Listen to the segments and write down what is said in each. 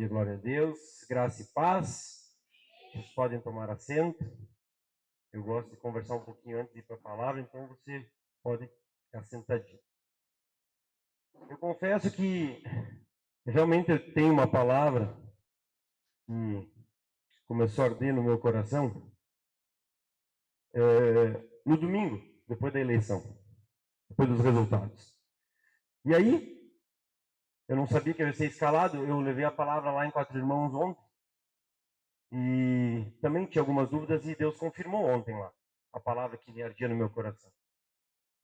Glória a Deus, graça e paz. Vocês podem tomar assento. Eu gosto de conversar um pouquinho antes de ir para a palavra, então você pode ficar sentadinho. Eu confesso que realmente eu tenho uma palavra que começou a arder no meu coração no domingo, depois da eleição, depois dos resultados. E aí, eu não sabia que eu ia ser escalado, eu levei a palavra lá em Quatro Irmãos ontem. E também tinha algumas dúvidas e Deus confirmou ontem lá a palavra que ardia no meu coração.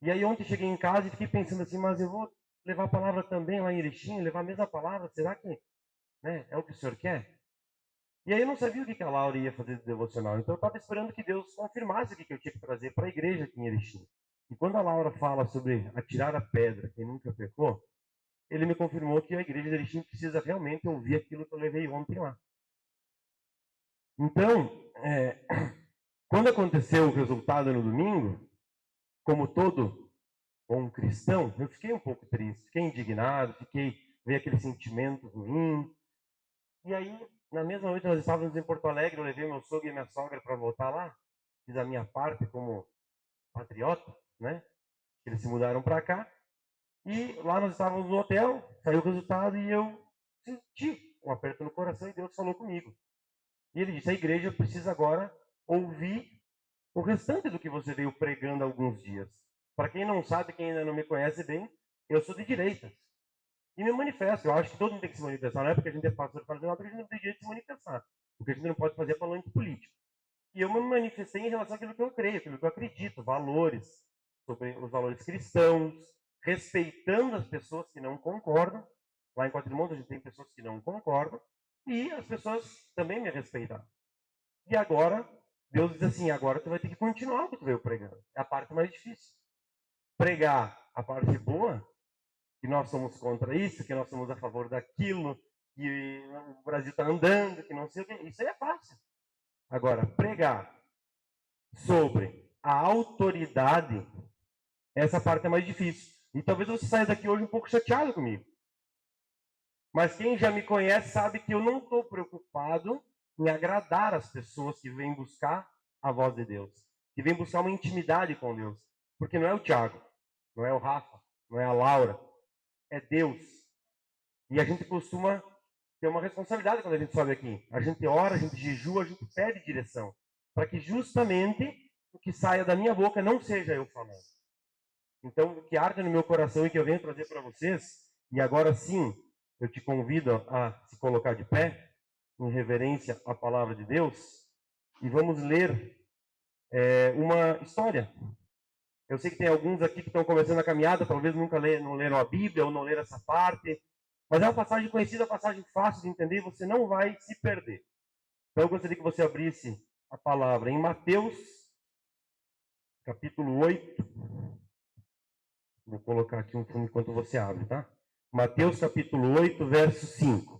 E aí ontem cheguei em casa e fiquei pensando assim, mas eu vou levar a palavra também lá em Erechim, levar a mesma palavra, será que é o que o Senhor quer? E aí eu não sabia o que a Laura ia fazer de devocional, então eu estava esperando que Deus confirmasse o que eu tinha que trazer para a igreja aqui em Erechim. E quando a Laura fala sobre atirar a pedra, quem nunca pecou, ele me confirmou que a igreja de Erechim precisa realmente ouvir aquilo que eu levei ontem lá. Então, quando aconteceu o resultado no domingo, como todo bom cristão, eu fiquei um pouco triste, fiquei indignado, veio aquele sentimento ruim. E aí, na mesma noite, nós estávamos em Porto Alegre, eu levei meu sogro e minha sogra para voltar lá, fiz a minha parte como patriota, né? Eles se mudaram para cá, e lá nós estávamos no hotel, saiu o resultado e eu senti um aperto no coração e Deus falou comigo. E ele disse, a igreja precisa agora ouvir o restante do que você veio pregando há alguns dias. Para quem não sabe, quem ainda não me conhece bem, eu sou de direita. E me manifesto. Eu acho que todo mundo tem que se manifestar. Não é porque a gente é pastor fazendo nada, porque a gente não tem direito de se manifestar. O que a gente não pode fazer é palanque político. E eu me manifestei em relação àquilo que eu creio, aquilo que eu acredito, valores, sobre os valores cristãos, respeitando as pessoas que não concordam. Lá em Quatro Irmãos a gente tem pessoas que não concordam, e as pessoas também me respeitam. E agora, Deus diz assim, agora tu vai ter que continuar o que tu veio pregando. É a parte mais difícil. Pregar a parte boa, que nós somos contra isso, que nós somos a favor daquilo, que o Brasil está andando, que não sei o que. Isso aí é fácil. Agora, pregar sobre a autoridade, essa parte é mais difícil. E talvez você saia daqui hoje um pouco chateado comigo. Mas quem já me conhece sabe que eu não estou preocupado em agradar as pessoas que vêm buscar a voz de Deus, que vêm buscar uma intimidade com Deus. Porque não é o Tiago, não é o Rafa, não é a Laura, é Deus. E a gente costuma ter uma responsabilidade quando a gente sobe aqui. A gente ora, a gente jejua, a gente pede direção. Para que justamente o que saia da minha boca não seja eu falando. Então, o que arde no meu coração e que eu venho trazer para vocês, e agora sim, eu te convido a se colocar de pé, em reverência à palavra de Deus, e vamos ler uma história. Eu sei que tem alguns aqui que estão começando a caminhada, talvez nunca não leram a Bíblia ou não leram essa parte, mas é uma passagem conhecida, uma passagem fácil de entender, você não vai se perder. Então eu gostaria que você abrisse a palavra em Mateus, capítulo 8. Vou colocar aqui um fundo enquanto você abre, tá? Mateus capítulo 8, verso 5.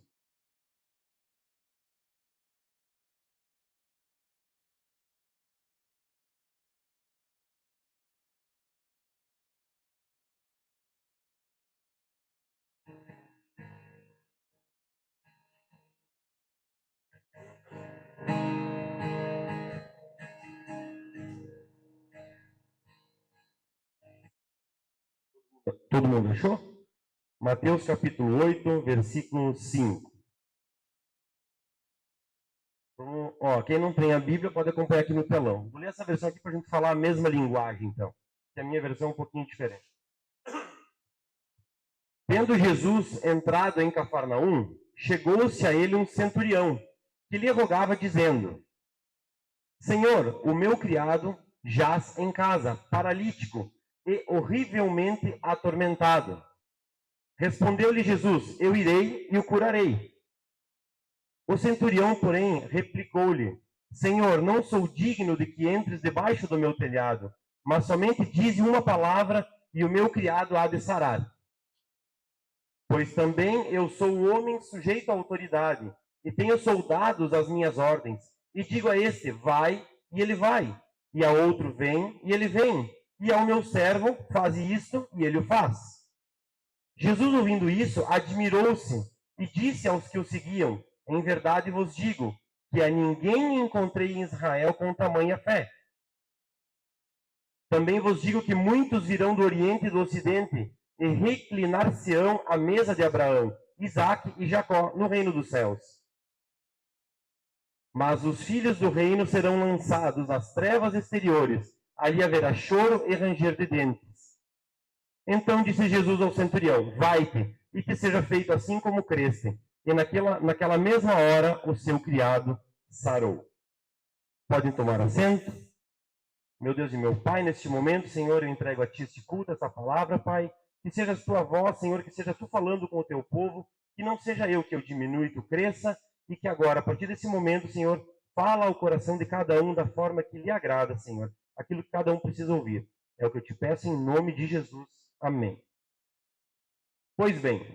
Todo mundo achou? Mateus capítulo 8, versículo 5. Então, quem não tem a Bíblia pode acompanhar aqui no telão. Vou ler essa versão aqui para a gente falar a mesma linguagem, então. Que a minha versão é um pouquinho diferente. Tendo Jesus entrado em Cafarnaum, chegou-se a ele um centurião, que lhe rogava, dizendo: Senhor, o meu criado jaz em casa, paralítico e horrivelmente atormentado. Respondeu-lhe Jesus: Eu irei e o curarei. O centurião, porém, replicou-lhe: Senhor, não sou digno de que entres debaixo do meu telhado, mas somente dize uma palavra e o meu criado há de sarar. Pois também eu sou um homem sujeito à autoridade, e tenho soldados às minhas ordens. E digo a este, vai, e ele vai. E a outro, vem, e ele vem. E ao meu servo, faze isto, e ele o faz. Jesus, ouvindo isso, admirou-se E disse aos que o seguiam: em verdade vos digo, que a ninguém encontrei em Israel com tamanha fé. Também vos digo que muitos virão do Oriente e do Ocidente e reclinar-se-ão à mesa de Abraão, Isaque e Jacó no reino dos céus. Mas os filhos do reino serão lançados às trevas exteriores. Ali haverá choro e ranger de dentes. Então disse Jesus ao centurião: vai-te, e que seja feito assim como creste. E naquela mesma hora o seu criado sarou. Podem tomar assento. Meu Deus e meu Pai, neste momento, Senhor, eu entrego a Ti este culto, essa palavra, Pai. Que seja a Tua voz, Senhor, que seja Tu falando com o Teu povo, que não seja eu que eu diminua e Tu cresça, e que agora, a partir desse momento, Senhor, fala ao coração de cada um da forma que lhe agrada, Senhor, aquilo que cada um precisa ouvir. É o que eu te peço em nome de Jesus. Amém. Pois bem,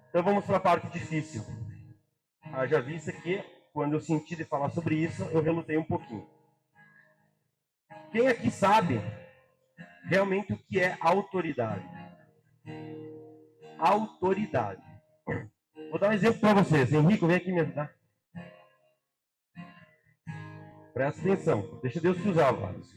então vamos para a parte difícil. Haja vista que, quando eu senti de falar sobre isso, eu relutei um pouquinho. Quem aqui sabe realmente o que é autoridade? Autoridade. Vou dar um exemplo para vocês. Henrique, vem aqui me ajudar. Presta atenção. Deixa Deus te usar, Vários.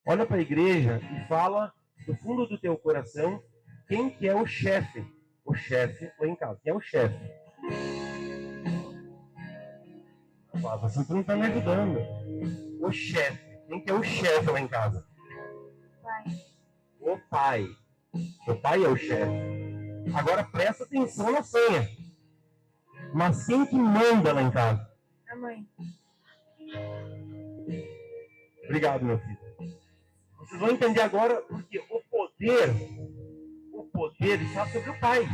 Olha para a igreja e fala do fundo do teu coração quem que é o chefe. O chefe lá em casa. Quem é o chefe? Você não está me ajudando. O chefe. Quem que é o chefe lá em casa? Pai. O pai. O pai é o chefe. Agora presta atenção na senha. Mas quem que manda lá em casa? A mãe. Obrigado, meu filho. Vocês vão entender agora porque o poder está sobre o pai.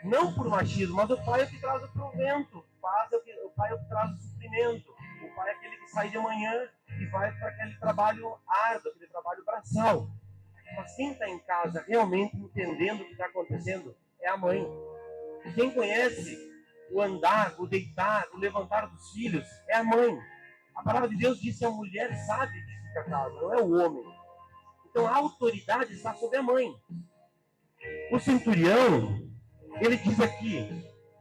Não por machismo, mas o pai é o que traz o provento. O pai é o que traz o suprimento. O pai é aquele que sai de manhã e vai para aquele trabalho árduo, aquele trabalho braçal. Mas quem está em casa realmente entendendo o que está acontecendo é a mãe. Quem conhece o andar, o deitar, o levantar dos filhos é a mãe. A palavra de Deus diz que a mulher sabe edificar a casa, não é o homem. Então a autoridade está sobre a mãe. O centurião, ele diz aqui,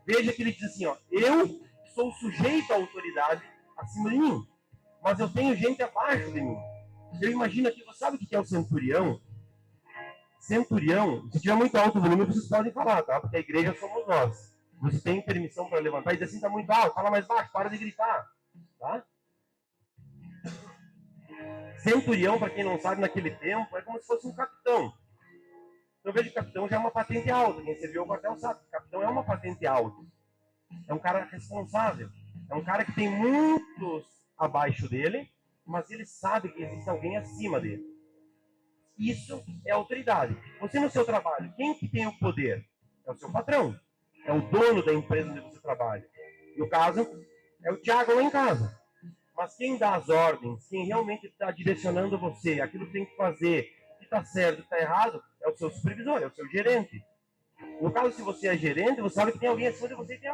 veja que ele diz assim, ó, eu sou sujeito à autoridade acima de mim, mas eu tenho gente abaixo de mim. Eu imagino aqui, você sabe o que é o centurião? Centurião, se tiver muito alto o volume, vocês podem falar, tá? Porque a igreja somos nós. Você tem permissão para levantar e dizer assim, está muito alto, fala mais baixo, para de gritar, tá? Centurião, para quem não sabe, naquele tempo, é como se fosse um capitão. Então, veja que capitão já é uma patente alta. Quem serviu ao quartel sabe que capitão é uma patente alta. É um cara responsável. É um cara que tem muitos abaixo dele, mas ele sabe que existe alguém acima dele. Isso é autoridade. Você no seu trabalho, quem que tem o poder? É o seu patrão. É o dono da empresa onde você trabalha. No caso, é o Tiago lá em casa. Mas quem dá as ordens, quem realmente está direcionando você, aquilo que tem que fazer, o que está certo, o que está errado, é o seu supervisor, é o seu gerente. No caso, se você é gerente, você sabe que tem alguém acima de você e tem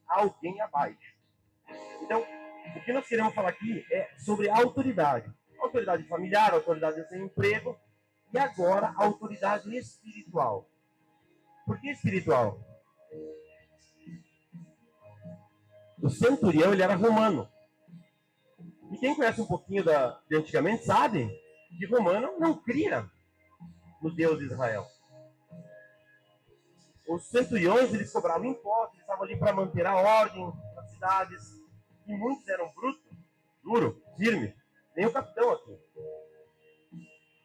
alguém abaixo. Então, o que nós queremos falar aqui é sobre autoridade. Autoridade familiar, autoridade no seu emprego e agora a autoridade espiritual. Por que espiritual? O centurião, ele era romano. E quem conhece um pouquinho de antigamente sabe que romano não cria no Deus de Israel. Os centuriões, eles cobravam impostos, eles estavam ali para manter a ordem nas cidades. E muitos eram brutos, duro, firme. Nem o capitão aqui.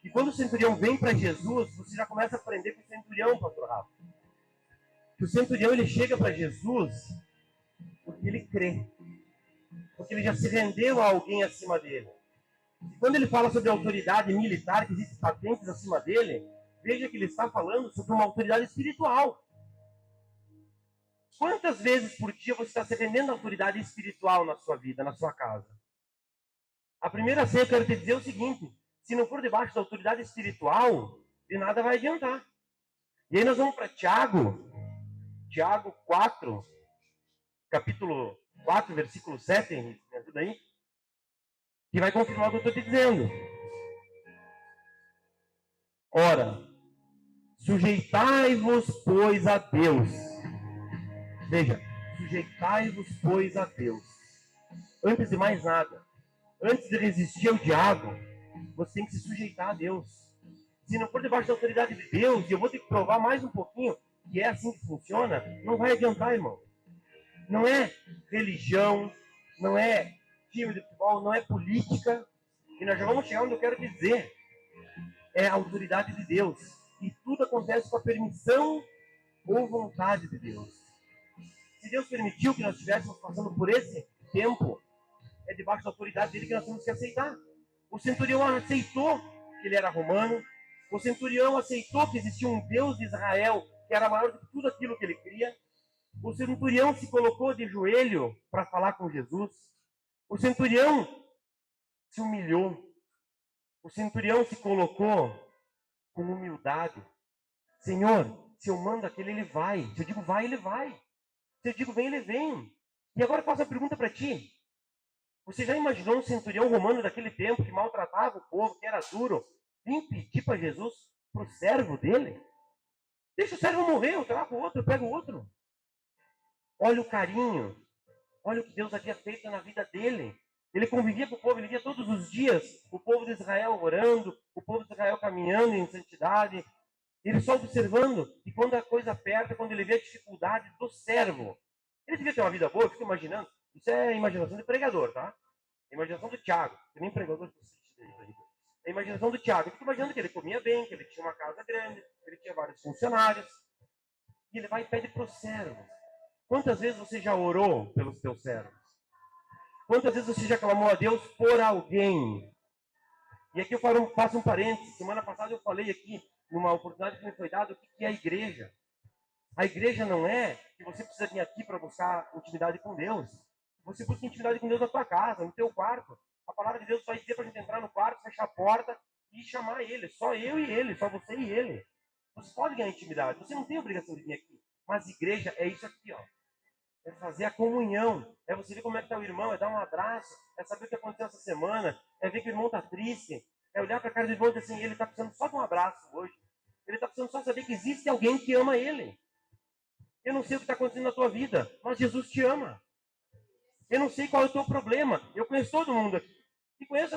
E quando o centurião vem para Jesus, você já começa a aprender com o centurião, pastor Rafa. Que o centurião, ele chega para Jesus porque ele crê. Porque ele já se rendeu a alguém acima dele. E quando ele fala sobre a autoridade militar, que existem patentes acima dele, veja que ele está falando sobre uma autoridade espiritual. Quantas vezes por dia você está se rendendo à autoridade espiritual na sua vida, na sua casa? A primeira coisa que eu quero te dizer é o seguinte: se não for debaixo da autoridade espiritual, de nada vai adiantar. E aí nós vamos para Tiago 4, capítulo 4, versículo 7, Henrique, me ajuda aí, que vai confirmar o que eu estou te dizendo. Ora, Sujeitai-vos, pois, a Deus. Veja, sujeitai-vos, pois, a Deus. Antes de mais nada, antes de resistir ao diabo, você tem que se sujeitar a Deus. Se não for debaixo da autoridade de Deus, e eu vou ter que provar mais um pouquinho que é assim que funciona, não vai adiantar, irmão. Não é religião, não é time de futebol, não é política. E nós já vamos chegar onde eu quero dizer. É a autoridade de Deus. E tudo acontece com a permissão ou vontade de Deus. Se Deus permitiu que nós estivéssemos passando por esse tempo, é debaixo da autoridade dele que nós temos que aceitar. O centurião aceitou que ele era romano. O centurião aceitou que existia um Deus de Israel que era maior do que tudo aquilo que ele cria. O centurião se colocou de joelho para falar com Jesus. O centurião se humilhou. O centurião se colocou com humildade. Senhor, se eu mando aquele, ele vai. Se eu digo vai, ele vai. Se eu digo vem, ele vem. E agora eu faço a pergunta para ti. Você já imaginou um centurião romano daquele tempo que maltratava o povo, que era duro, vir pedir para Jesus, para o servo dele? Deixa o servo morrer, eu trago o outro, eu pego o outro. Olha o carinho. Olha o que Deus havia feito na vida dele. Ele convivia com o povo, ele via todos os dias o povo de Israel orando, o povo de Israel caminhando em santidade. Ele só observando. E quando a coisa aperta, quando ele vê a dificuldade do servo, ele devia ter uma vida boa, eu fico imaginando. Isso é imaginação de pregador, tá? É imaginação do Tiago. Que nem pregador. É a imaginação do Tiago. Eu fico imaginando que ele comia bem, que ele tinha uma casa grande, que ele tinha vários funcionários. E ele vai e pede para o servo. Quantas vezes você já orou pelos teus servos? Quantas vezes você já clamou a Deus por alguém? E aqui eu faço um parênteses. Semana passada eu falei aqui, numa oportunidade que me foi dada, o que é a igreja. A igreja não é que você precisa vir aqui para buscar intimidade com Deus. Você busca intimidade com Deus na tua casa, no teu quarto. A palavra de Deus vai dizer para a gente entrar no quarto, fechar a porta e chamar Ele. Só eu e Ele, só você e Ele. Você pode ganhar intimidade, você não tem obrigação de vir aqui. Mas igreja é isso aqui, ó. É fazer a comunhão. É você ver como é que está o irmão, é dar um abraço, é saber o que aconteceu essa semana, é ver que o irmão está triste, é olhar para a cara do irmão e dizer assim, ele está precisando só de um abraço hoje. Ele está precisando só saber que existe alguém que ama ele. Eu não sei o que está acontecendo na tua vida, mas Jesus te ama. Eu não sei qual é o teu problema. Eu conheço todo mundo aqui. E conheço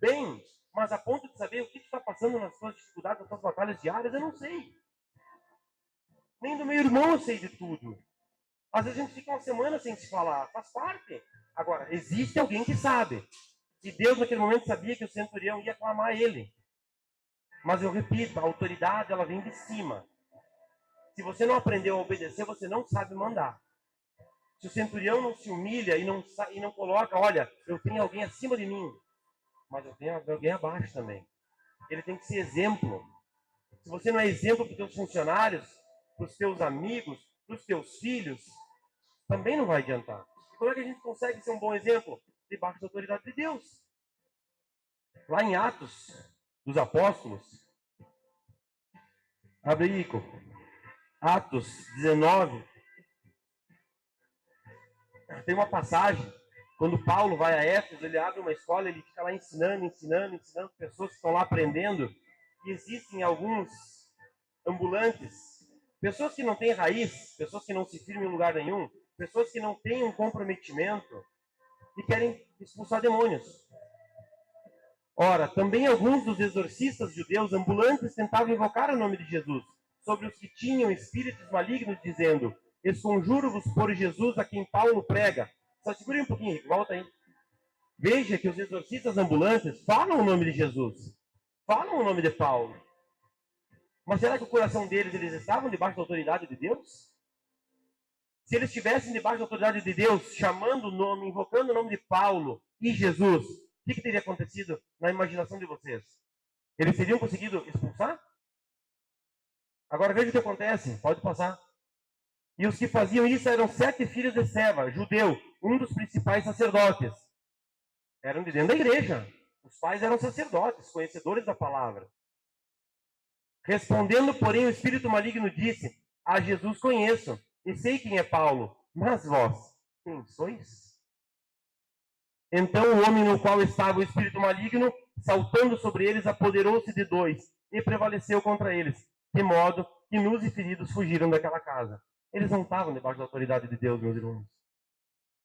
bem, mas a ponto de saber o que está passando nas tuas dificuldades, nas tuas batalhas diárias, eu não sei. Nem do meu irmão eu sei de tudo. Às vezes a gente fica uma semana sem se falar, faz parte. Agora, existe alguém que sabe. E Deus naquele momento sabia que o centurião ia clamar ele. Mas eu repito, a autoridade ela vem de cima. Se você não aprendeu a obedecer, você não sabe mandar. Se o centurião não se humilha e não coloca, olha, eu tenho alguém acima de mim, mas eu tenho alguém abaixo também. Ele tem que ser exemplo. Se você não é exemplo para os teus funcionários, para os teus amigos, para os teus filhos, também não vai adiantar. E como é que a gente consegue ser um bom exemplo? Debaixo da autoridade de Deus. Lá em Atos dos Apóstolos, abre aí, Ico. Atos 19, tem uma passagem, quando Paulo vai a Éfeso, ele abre uma escola, ele fica lá ensinando pessoas que estão lá aprendendo, e existem alguns ambulantes, pessoas que não têm raiz, pessoas que não se firmam em lugar nenhum, pessoas que não têm um comprometimento e querem expulsar demônios. Ora, também alguns dos exorcistas judeus ambulantes tentavam invocar o nome de Jesus sobre os que tinham espíritos malignos, dizendo, esconjuro-vos por Jesus a quem Paulo prega. Só segure um pouquinho, Rico, volta aí. Veja que os exorcistas ambulantes falam o nome de Jesus, falam o nome de Paulo. Mas será que o coração deles, eles estavam debaixo da autoridade de Deus? Se eles estivessem debaixo da autoridade de Deus, chamando o nome, invocando o nome de Paulo e Jesus, o que teria acontecido na imaginação de vocês? Eles teriam conseguido expulsar? Agora veja o que acontece, pode passar. E os que faziam isso eram 7 filhos de Seva, judeu, um dos principais sacerdotes. Eram de dentro da igreja. Os pais eram sacerdotes, conhecedores da palavra. Respondendo, porém, o espírito maligno disse, a Jesus conheço, e sei quem é Paulo, mas vós, quem sois? Então o homem no qual estava o espírito maligno, saltando sobre eles, apoderou-se de 2 e prevaleceu contra eles. De modo que nus e feridos fugiram daquela casa. Eles não estavam debaixo da autoridade de Deus, meus irmãos.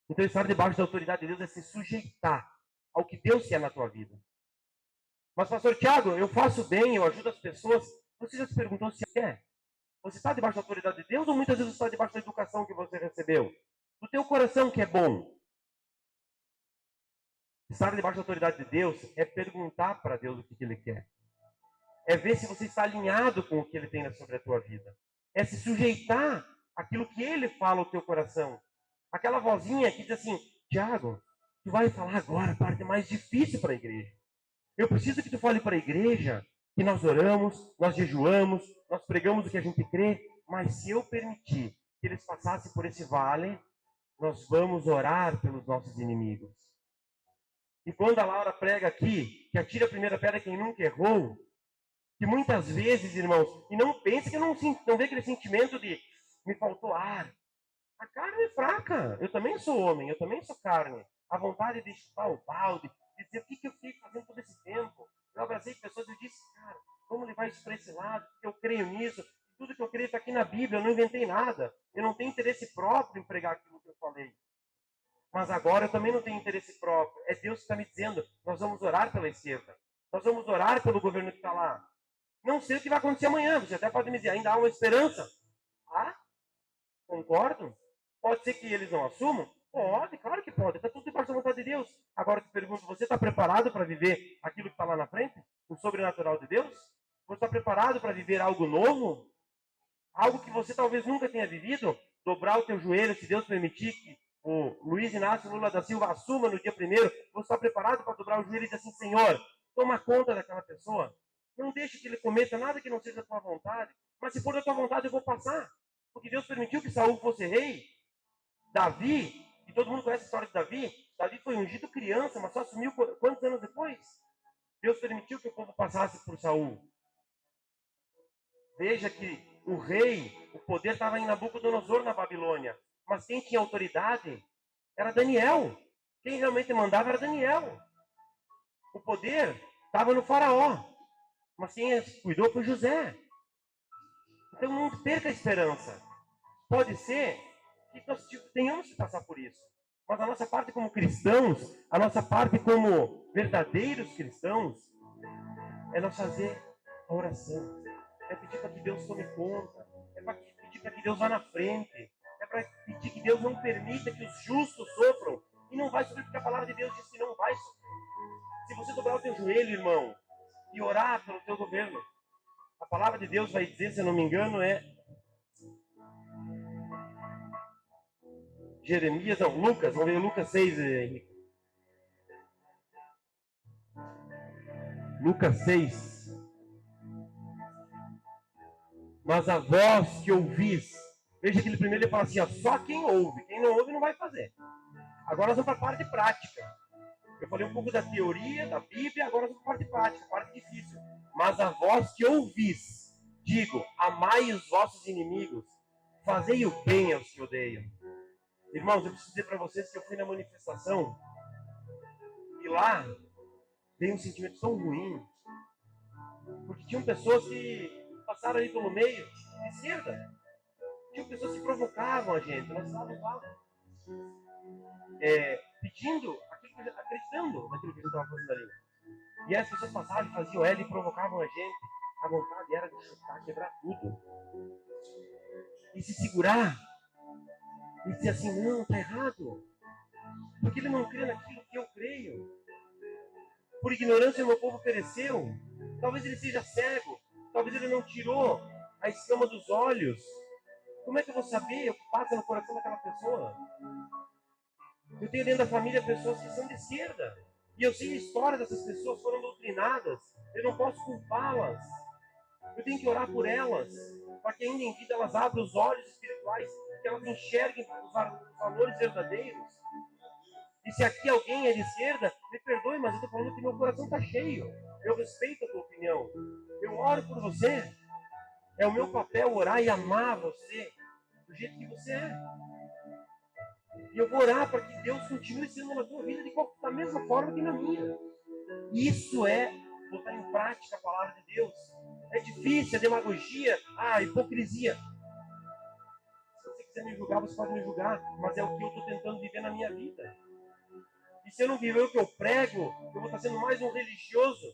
Então, estar debaixo da autoridade de Deus é se sujeitar ao que Deus quer na tua vida. Mas, pastor Tiago, eu faço bem, eu ajudo as pessoas. Você já se perguntou se quer? Você está debaixo da autoridade de Deus ou muitas vezes você está debaixo da educação que você recebeu? Do teu coração que é bom. Estar debaixo da autoridade de Deus é perguntar para Deus o que Ele quer. É ver se você está alinhado com o que Ele tem sobre a tua vida. É se sujeitar àquilo que Ele fala ao teu coração. Aquela vozinha que diz assim, Tiago, tu vai falar agora a parte mais difícil para a igreja. Eu preciso que tu fale para a igreja que nós oramos, nós jejuamos, nós pregamos o que a gente crê, mas se eu permitir que eles passassem por esse vale, nós vamos orar pelos nossos inimigos. E quando a Laura prega aqui, que atira a primeira pedra quem nunca errou, que muitas vezes, irmãos, e não pense que eu não vê aquele sentimento de me faltou ar. A carne é fraca. Eu também sou homem, eu também sou carne. A vontade de chutar o balde, de dizer o que eu fiquei fazendo todo esse tempo. Eu abracei pessoas e disse, cara, vamos levar isso para esse lado, porque eu creio nisso. Tudo que eu creio está aqui na Bíblia, eu não inventei nada. Eu não tenho interesse próprio em pregar aquilo que eu falei. Mas agora eu também não tenho interesse próprio. É Deus que está me dizendo, nós vamos orar pela esquerda. Nós vamos orar pelo governo que está lá. Não sei o que vai acontecer amanhã. Você até pode me dizer, ainda há uma esperança. Ah, concordo. Pode ser que eles não assumam? Pode, claro que pode. Está tudo debaixo da vontade de Deus. Agora eu te pergunto, você está preparado para viver aquilo que está lá na frente? O sobrenatural de Deus? Você está preparado para viver algo novo? Algo que você talvez nunca tenha vivido? Dobrar o teu joelho, se Deus permitir que o Luiz Inácio Lula da Silva assuma no dia 1º. Você está preparado para dobrar o joelho e dizer assim, Senhor, toma conta daquela pessoa. Não deixe que ele cometa nada que não seja da tua vontade. Mas se for da tua vontade, eu vou passar. Porque Deus permitiu que Saul fosse rei. Davi, e todo mundo conhece a história de Davi. Davi foi ungido criança, mas só assumiu quantos anos depois? Deus permitiu que o povo passasse por Saul. Veja que o rei, o poder estava em Nabucodonosor na Babilônia. Mas quem tinha autoridade era Daniel. Quem realmente mandava era Daniel. O poder estava no faraó. Mas quem cuidou foi José. Então não perca a esperança. Pode ser que nós tenhamos que passar por isso. Mas a nossa parte como cristãos, a nossa parte como verdadeiros cristãos, é nós fazer a oração. É pedir para que Deus tome conta. É para pedir para que Deus vá na frente. É para pedir que Deus não permita que os justos sofram. E não vai sofrer porque a palavra de Deus diz que não vai sofrer. Se você dobrar o teu joelho, irmão, e orar pelo teu governo, a palavra de Deus vai dizer, se eu não me engano, Jeremias, não, Lucas, vamos ver Lucas 6, Henrique. Lucas 6. Mas a voz que ouvis, veja que ele primeiro ele fala assim, ó, só quem ouve não vai fazer. Agora nós vamos para a parte prática. Eu falei um pouco da teoria, da Bíblia, agora nós vamos para a parte prática, a parte difícil. Mas a voz que ouvis, digo, amai os vossos inimigos, fazei o bem aos que odeiam. Irmãos, eu preciso dizer para vocês que eu fui na manifestação e lá veio um sentimento tão ruim, porque tinham pessoas que passaram ali pelo meio, de esquerda. Tinham pessoas que provocavam a gente. Nós estávamos lá pedindo, acreditando naquilo que a gente estava fazendo ali. E as pessoas passavam e faziam L e provocavam a gente. A vontade era de chutar, quebrar tudo. E se segurar. E dizer assim, não, está errado. Porque ele não crê naquilo que eu creio. Por ignorância, meu povo pereceu. Talvez ele seja cego. Talvez ele não tirou a escama dos olhos. Como é que eu vou saber o que passa no coração daquela pessoa? Eu tenho dentro da família pessoas que são de esquerda. E eu sei a história dessas pessoas, foram doutrinadas. Eu não posso culpá-las. Eu tenho que orar por elas. Para que ainda em vida elas abram os olhos espirituais. Que elas enxerguem os valores verdadeiros. E se aqui alguém é de esquerda, me perdoe, mas eu estou falando que meu coração está cheio. Eu respeito a tua opinião. Eu oro por você. É o meu papel orar e amar você do jeito que você é. E eu vou orar para que Deus continue sendo na tua vida da mesma forma que na minha. Isso é botar em prática a palavra de Deus. é difícil, é demagogia, hipocrisia. Se você quiser me julgar, você pode me julgar, mas é o que eu estou tentando viver na minha vida. E se eu não viver o que eu prego, eu vou estar sendo mais um religioso,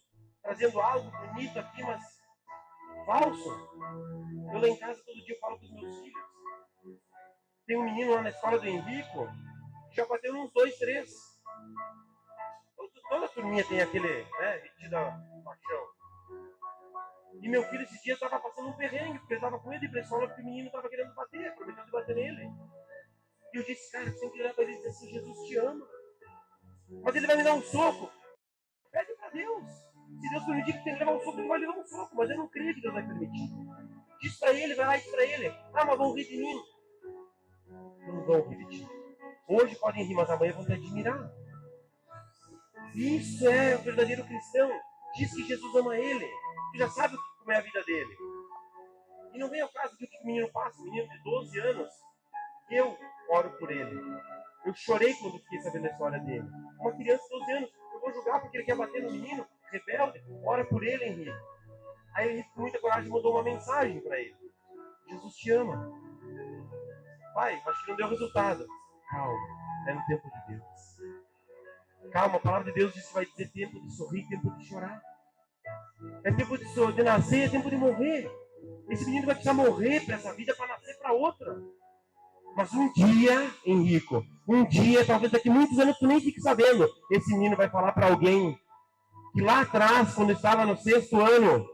trazendo algo bonito aqui, mas falso. Eu lá em casa todo dia eu falo com os meus filhos. Tem um menino lá na escola do Henrico, que já bateu uns 2, 3. Toda a turminha tem aquele, metido a paixão. E meu filho esses dias estava passando um perrengue, porque ele estava com ele de escola, porque o menino estava querendo bater, prometendo bater nele. E eu disse, cara, você tem que olhar para ele e dizer assim, Jesus te ama. Mas ele vai me dar um soco. Pede para Deus. Se Deus permitir que tem que levar um soco, ele vai levar um soco. Mas eu não creio que Deus vai permitir. Diz para ele, vai lá e diz para ele. Mas vão rir de mim. Não vão rir de ti. Hoje podem rir, mas amanhã vão te admirar. Isso é o verdadeiro cristão. Diz que Jesus ama ele. Tu já sabe como é a vida dele. E não vem ao caso do que o menino passa, um menino de 12 anos. Eu oro por ele. Eu chorei quando fiquei sabendo a história dele. Uma criança de 12 anos, eu vou julgar porque ele quer bater no menino, rebelde. Ora por ele, Henrique. Aí o Henrique, com muita coragem, mandou uma mensagem para ele. Jesus te ama. Pai, acho que não deu resultado. Calma, é no tempo de Deus. Calma, a palavra de Deus diz que vai dizer tempo de sorrir, tempo de chorar. É tempo de nascer, é tempo de morrer. Esse menino vai precisar morrer para essa vida, para nascer para outra. Mas um dia, Henrico, talvez daqui a muitos anos tu nem fique sabendo, esse menino vai falar para alguém que lá atrás, quando estava no 6º ano,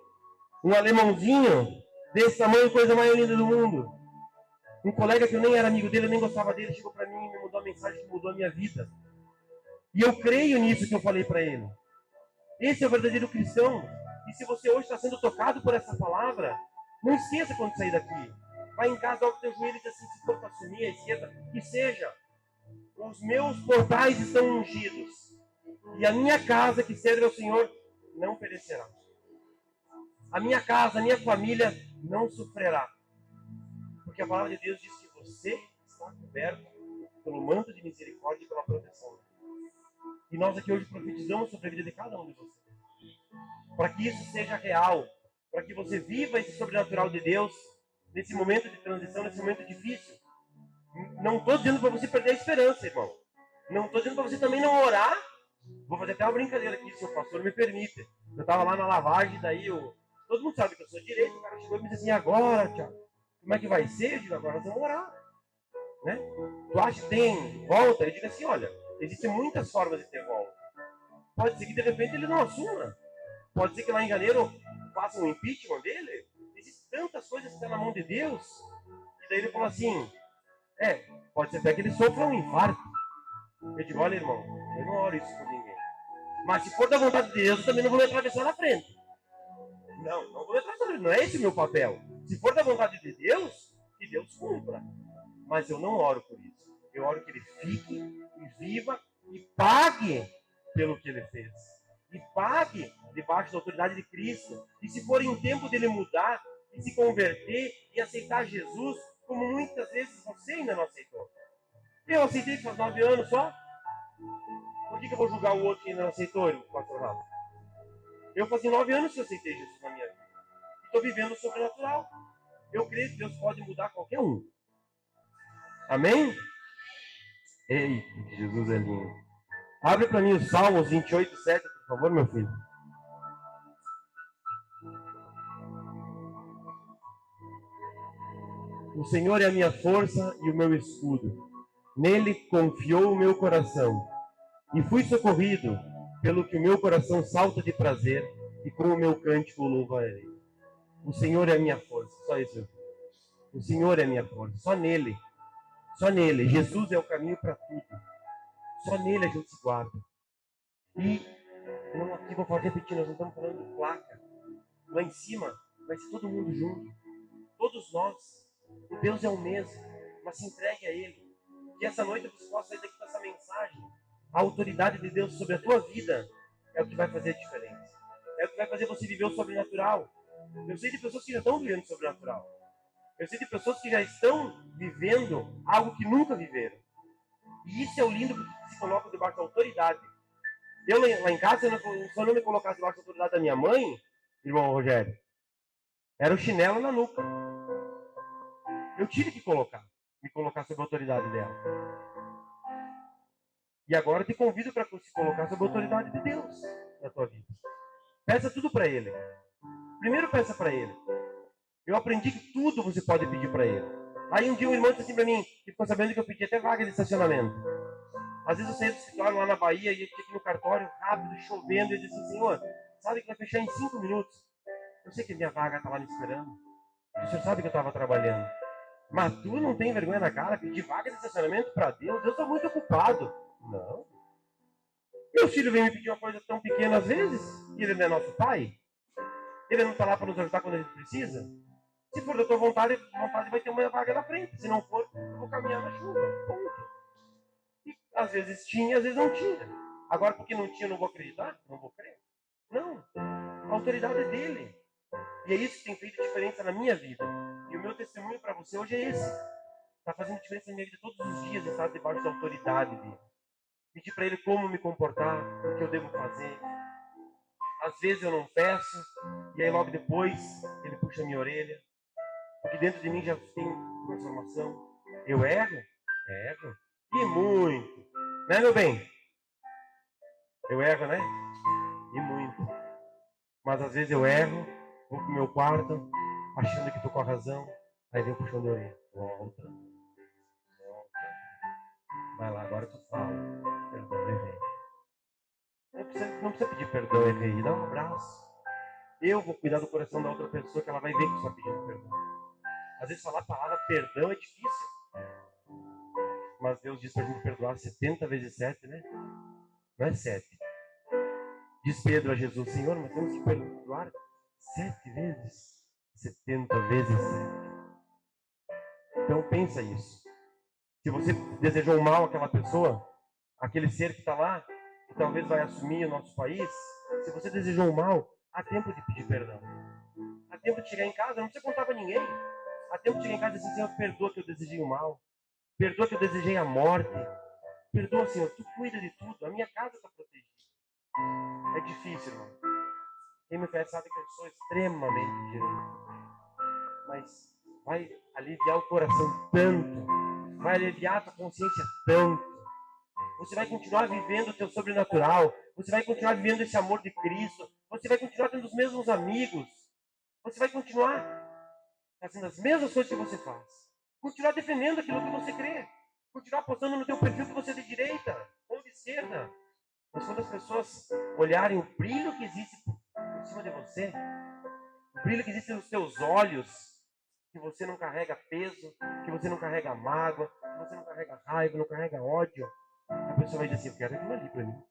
um alemãozinho desse tamanho, coisa mais linda do mundo. Um colega que eu nem era amigo dele, eu nem gostava dele, chegou para mim e me mandou uma mensagem que mudou a minha vida. E eu creio nisso que eu falei para ele. Esse é o verdadeiro cristão. E se você hoje está sendo tocado por essa palavra, não esqueça quando sair daqui. Vai em casa, dobra o teu joelho e diz assim, se for para assumir a esquerda, que seja. Os meus portais estão ungidos. E a minha casa que serve ao Senhor não perecerá. A minha casa, a minha família não sofrerá. Porque a palavra de Deus diz que você está coberto pelo manto de misericórdia e pela proteção. E nós aqui hoje profetizamos sobre a vida de cada um de vocês. Para que isso seja real. Para que você viva esse sobrenatural de Deus nesse momento de transição, nesse momento difícil. Não estou dizendo para você perder a esperança, irmão. Não estou dizendo para você também não orar. Vou fazer até uma brincadeira aqui, se o pastor me permite. Eu estava lá na lavagem, daí todo mundo sabe que eu sou direito. O cara chegou e me disse assim, agora, Thiago, como é que vai ser? Eu digo, agora nós vamos orar. Né? Tu acha que tem volta? Eu digo assim, olha, existem muitas formas de ter volta. Pode ser que de repente ele não assuma. Pode ser que lá em janeiro faça um impeachment dele. Existem tantas coisas que estão na mão de Deus. E daí ele falou assim, pode ser até que ele sofra um infarto. Eu digo, olha irmão, eu não oro isso por ninguém. Mas se for da vontade de Deus, eu também não vou me atravessar na frente. Não vou me atravessar na frente. Não é esse o meu papel. Se for da vontade de Deus, que Deus cumpra. Mas eu não oro por isso. Eu oro que ele fique e viva e pague pelo que ele fez. E pague debaixo da autoridade de Cristo. E se for em tempo dele mudar e se converter e aceitar Jesus, como muitas vezes você ainda não aceitou. Eu aceitei faz 9 anos só. Por que eu vou julgar o outro que ainda não aceitou, pastor Rafa? Eu fazia 9 anos que eu aceitei Jesus na minha vida. E estou vivendo o sobrenatural. Eu creio que Deus pode mudar qualquer um. Amém? Ei, Jesus é lindo. Abre para mim o Salmos 28, 7, por favor, meu filho. O Senhor é a minha força e o meu escudo. Nele confiou o meu coração. E fui socorrido, pelo que o meu coração salta de prazer, e com o meu cântico louvarei. O Senhor é a minha força, só isso. O Senhor é a minha força, só nele. Só nele. Jesus é o caminho para tudo. Só nele a gente se guarda. E, não aqui vou repetir, nós não estamos falando de placa. Lá em cima vai ser todo mundo junto. Todos nós. O Deus é o mesmo. Mas se entregue a Ele. Que essa noite você possa sair daqui com essa mensagem. A autoridade de Deus sobre a tua vida é o que vai fazer a diferença. É o que vai fazer você viver o sobrenatural. Eu sei de pessoas que já estão vivendo o sobrenatural. Eu sei de pessoas que já estão vivendo algo que nunca viveram. E isso é o lindo porque se coloca debaixo da autoridade. Eu lá em casa, se eu não me colocasse debaixo da autoridade da minha mãe, irmão Rogério, Era o chinelo na nuca. Eu tive que me colocar sob a autoridade dela. E agora eu te convido para se colocar sob a autoridade de Deus na tua vida. Peça tudo para Ele. Primeiro peça para Ele. Eu aprendi que tudo você pode pedir para Ele. Aí um dia um irmão disse assim para mim, que ficou sabendo que eu pedi até vaga de estacionamento. Às vezes eu saía do escritório lá na Bahia e ia aqui no cartório, rápido, chovendo, e eu disse assim, Senhor, sabe que vai fechar em 5 minutos? Eu sei que a minha vaga está lá me esperando. O senhor sabe que eu estava trabalhando. Mas tu não tem vergonha na cara pedir vaga de estacionamento para Deus? Deus está muito ocupado. Não. Meu filho vem me pedir uma coisa tão pequena às vezes, e ele não é nosso pai? Ele não está lá para nos ajudar quando a gente precisa? Se for da tua vontade vai ter uma vaga na frente. Se não for, eu vou caminhar na chuva. Ponto. E às vezes tinha, às vezes não tinha. Agora, porque não tinha, eu não vou acreditar? Não vou crer? Não. A autoridade é dele. E é isso que tem feito diferença na minha vida. E o meu testemunho para você hoje é esse. Está fazendo diferença na minha vida todos os dias, estar debaixo da autoridade dele. Pedir para ele como me comportar, o que eu devo fazer. Às vezes eu não peço, e aí logo depois ele puxa a minha orelha. Porque dentro de mim já tem transformação. Eu erro? Erro. E muito. Né, meu bem? Eu erro, né? E muito. Mas às vezes eu erro, vou pro meu quarto, achando que estou com a razão. Aí vem puxando a orelha. Volta. Vai lá, agora tu fala. Perdão, errei. Não precisa pedir perdão, errei. Dá um abraço. Eu vou cuidar do coração da outra pessoa, que ela vai ver que tu está pedindo perdão. Às vezes falar a palavra perdão é difícil. Mas Deus diz para a gente perdoar 70 vezes 7, né? Não é 7. Diz Pedro a Jesus, Senhor, mas temos que perdoar 7 vezes. 70 vezes 7. Então pensa isso. Se você desejou mal àquela pessoa, aquele ser que está lá, que talvez vai assumir o nosso país, se você desejou mal, há tempo de pedir perdão. Há tempo de chegar em casa, não precisa contar para ninguém. Há tempo de chegar em casa e dizer, Senhor, perdoa que eu desejei o mal. Perdoa que eu desejei a morte. Perdoa, Senhor, tu cuida de tudo. A minha casa está protegida. É difícil, irmão. Quem me conhece sabe que eu sou extremamente direito. Mas vai aliviar o coração tanto. Vai aliviar a tua consciência tanto. Você vai continuar vivendo o teu sobrenatural. Você vai continuar vivendo esse amor de Cristo. Você vai continuar tendo os mesmos amigos. Você vai continuar fazendo as mesmas coisas que você faz. Continuar defendendo aquilo que você crê. Continuar postando no teu perfil que você é de direita ou de esquerda. Mas quando as pessoas olharem o brilho que existe por cima de você, o brilho que existe nos teus olhos, que você não carrega peso, que você não carrega mágoa, que você não carrega raiva, não carrega ódio, a pessoa vai dizer assim, eu quero aquilo ali para mim.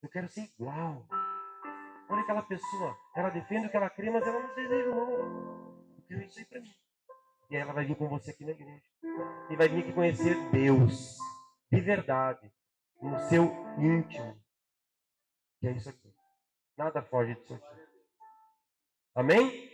Eu quero ser igual. Olha aquela pessoa, ela defende o que ela crê, mas ela não deseja o mal. Eu quero isso aí para mim. E aí ela vai vir com você aqui na igreja. E vai vir aqui conhecer Deus, de verdade, no seu íntimo. Que é isso aqui. Nada foge disso aqui. Amém?